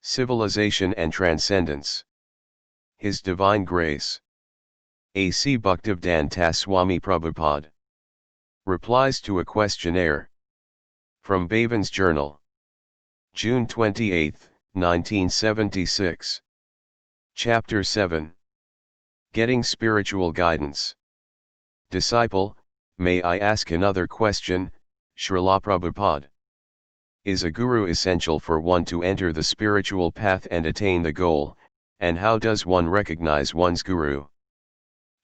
civilization and transcendence. His Divine Grace. A.C. Bhaktivedanta Swami Prabhupada. Replies to a questionnaire. From Bhavan's Journal. June 28, 1976. Chapter 7. Getting Spiritual Guidance. Disciple, may I ask another question, Srila Prabhupada? Is a guru essential for one to enter the spiritual path and attain the goal, and how does one recognize one's guru?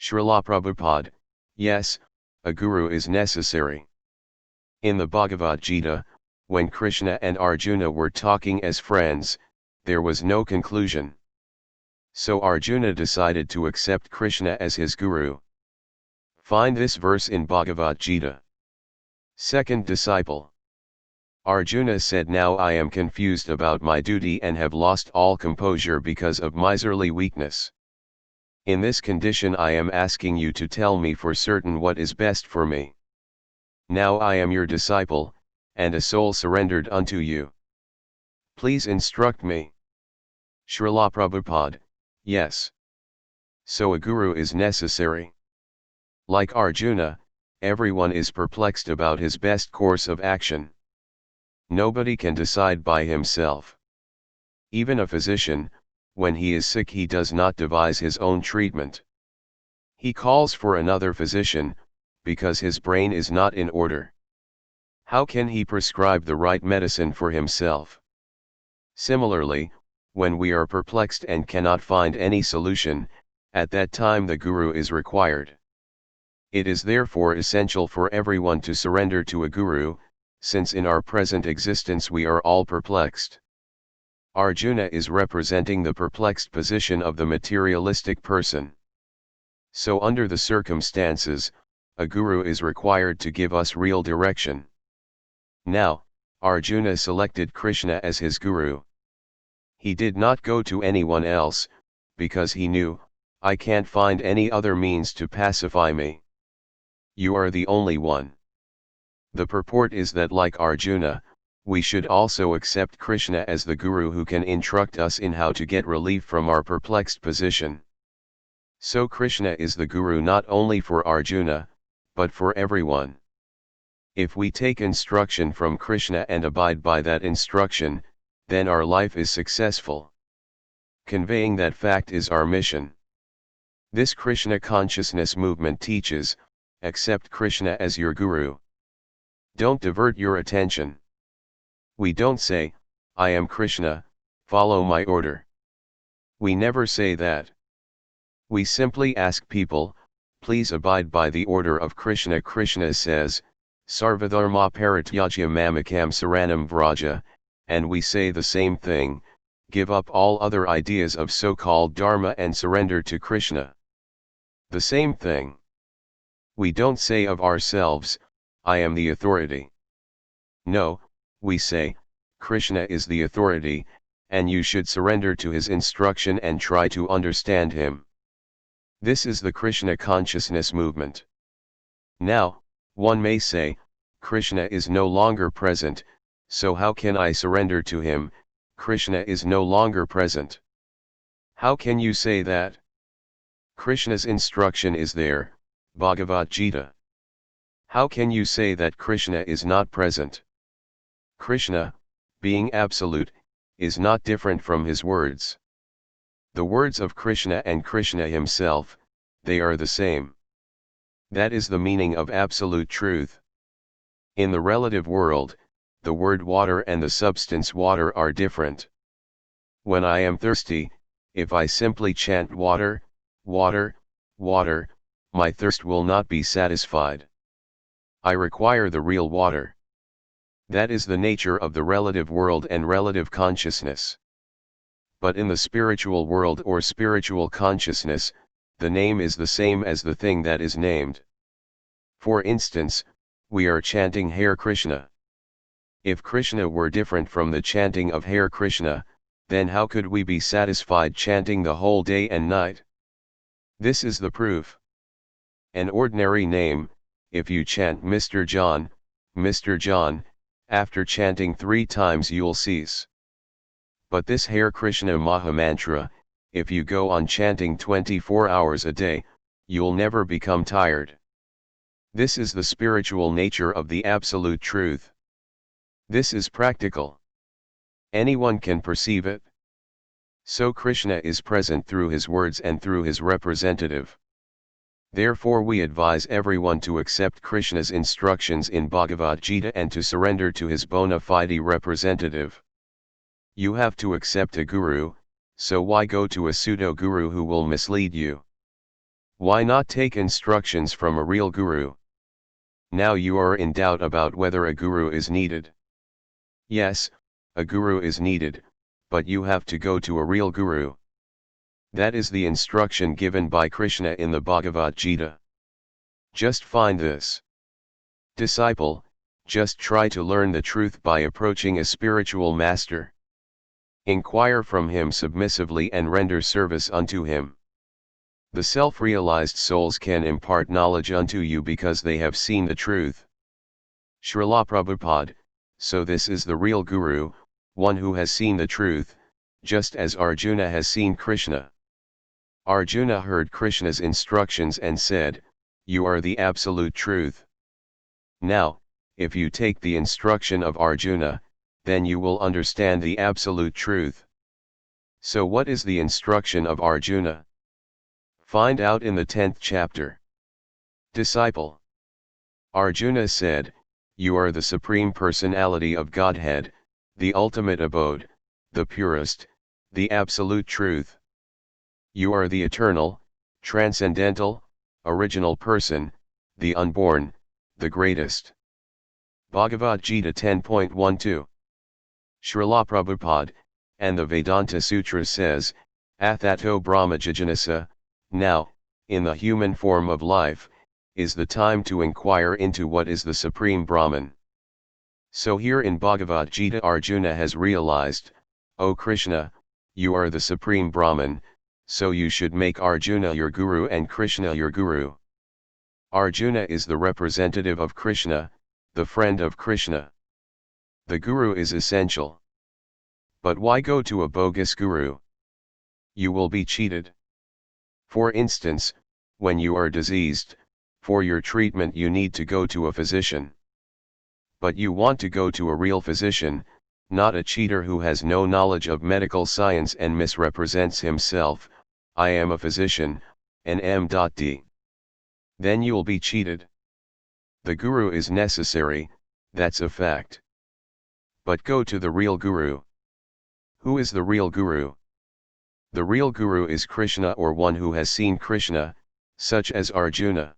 Srila Prabhupada, yes, a guru is necessary. In the Bhagavad Gita, when Krishna and Arjuna were talking as friends, there was no conclusion. So Arjuna decided to accept Krishna as his guru. Find this verse in Bhagavad Gita. Second disciple. Arjuna said, now I am confused about my duty and have lost all composure because of miserly weakness. In this condition I am asking you to tell me for certain what is best for me. Now I am your disciple, and a soul surrendered unto you. Please instruct me. Srila Prabhupada, yes. So a guru is necessary. Like Arjuna, everyone is perplexed about his best course of action. Nobody can decide by himself. Even a physician, when he is sick, he does not devise his own treatment. He calls for another physician, because his brain is not in order. How can he prescribe the right medicine for himself? Similarly, when we are perplexed and cannot find any solution, at that time the guru is required. It is therefore essential for everyone to surrender to a guru, since in our present existence we are all perplexed. Arjuna is representing the perplexed position of the materialistic person. So under the circumstances, a guru is required to give us real direction. Now, Arjuna selected Krishna as his guru. He did not go to anyone else, because he knew, I can't find any other means to pacify me. You are the only one. The purport is that like Arjuna, we should also accept Krishna as the guru who can instruct us in how to get relief from our perplexed position. So Krishna is the guru not only for Arjuna, but for everyone. If we take instruction from Krishna and abide by that instruction, then our life is successful. Conveying that fact is our mission. This Krishna consciousness movement teaches, accept Krishna as your guru. Don't divert your attention. We don't say, I am Krishna, follow my order. We never say that. We simply ask people, please abide by the order of Krishna. Krishna says, Sarvadharma Parityajya Mamakam Saranam Vraja, and we say the same thing, give up all other ideas of so-called dharma and surrender to Krishna. The same thing. We don't say of ourselves, I am the authority. No, we say, Krishna is the authority, and you should surrender to his instruction and try to understand him. This is the Krishna consciousness movement. Now, one may say, Krishna is no longer present, so how can I surrender to him? Krishna is no longer present. How can you say that? Krishna's instruction is there, Bhagavad Gita. How can you say that Krishna is not present? Krishna, being absolute, is not different from his words. The words of Krishna and Krishna himself, they are the same. That is the meaning of absolute truth. In the relative world, the word water and the substance water are different. When I am thirsty, if I simply chant water, water, water, my thirst will not be satisfied. I require the real water. That is the nature of the relative world and relative consciousness. But in the spiritual world or spiritual consciousness, the name is the same as the thing that is named. For instance, we are chanting Hare Krishna. If Krishna were different from the chanting of Hare Krishna, then how could we be satisfied chanting the whole day and night? This is the proof. An ordinary name, if you chant Mr. John, after chanting 3 times you'll cease. But this Hare Krishna Mahamantra, if you go on chanting 24 hours a day, you'll never become tired. This is the spiritual nature of the absolute truth. This is practical. Anyone can perceive it. So Krishna is present through his words and through his representative. Therefore we advise everyone to accept Krishna's instructions in Bhagavad Gita and to surrender to his bona fide representative. You have to accept a guru, so why go to a pseudo-guru who will mislead you? Why not take instructions from a real guru? Now you are in doubt about whether a guru is needed. Yes, a guru is needed, but you have to go to a real guru. That is the instruction given by Krishna in the Bhagavad Gita. Just find this. Disciple, just try to learn the truth by approaching a spiritual master. Inquire from him submissively and render service unto him. The self-realized souls can impart knowledge unto you because they have seen the truth. Srila Prabhupada, so this is the real guru, one who has seen the truth, just as Arjuna has seen Krishna. Arjuna heard Krishna's instructions and said, "You are the absolute truth." Now, if you take the instruction of Arjuna, then you will understand the absolute truth. So what is the instruction of Arjuna? Find out in the 10th chapter. Disciple. Arjuna said, "You are the Supreme Personality of Godhead, the ultimate abode, the purest, the absolute truth. You are the eternal, transcendental, original person, the unborn, the greatest." Bhagavad Gita 10.12. Srila Prabhupada, and the Vedanta Sutra says, "Athato Brahma Jijanasa," now, in the human form of life, is the time to inquire into what is the Supreme Brahman. So here in Bhagavad Gita Arjuna has realized, "O Krishna, you are the Supreme Brahman, so you should make Arjuna your guru and Krishna your guru." Arjuna is the representative of Krishna, the friend of Krishna. The guru is essential. But why go to a bogus guru? You will be cheated. For instance, when you are diseased, for your treatment you need to go to a physician. But you want to go to a real physician, not a cheater who has no knowledge of medical science and misrepresents himself, "I am a physician, and M.D." Then you'll be cheated. The guru is necessary, that's a fact. But go to the real guru. Who is the real guru? The real guru is Krishna or one who has seen Krishna, such as Arjuna.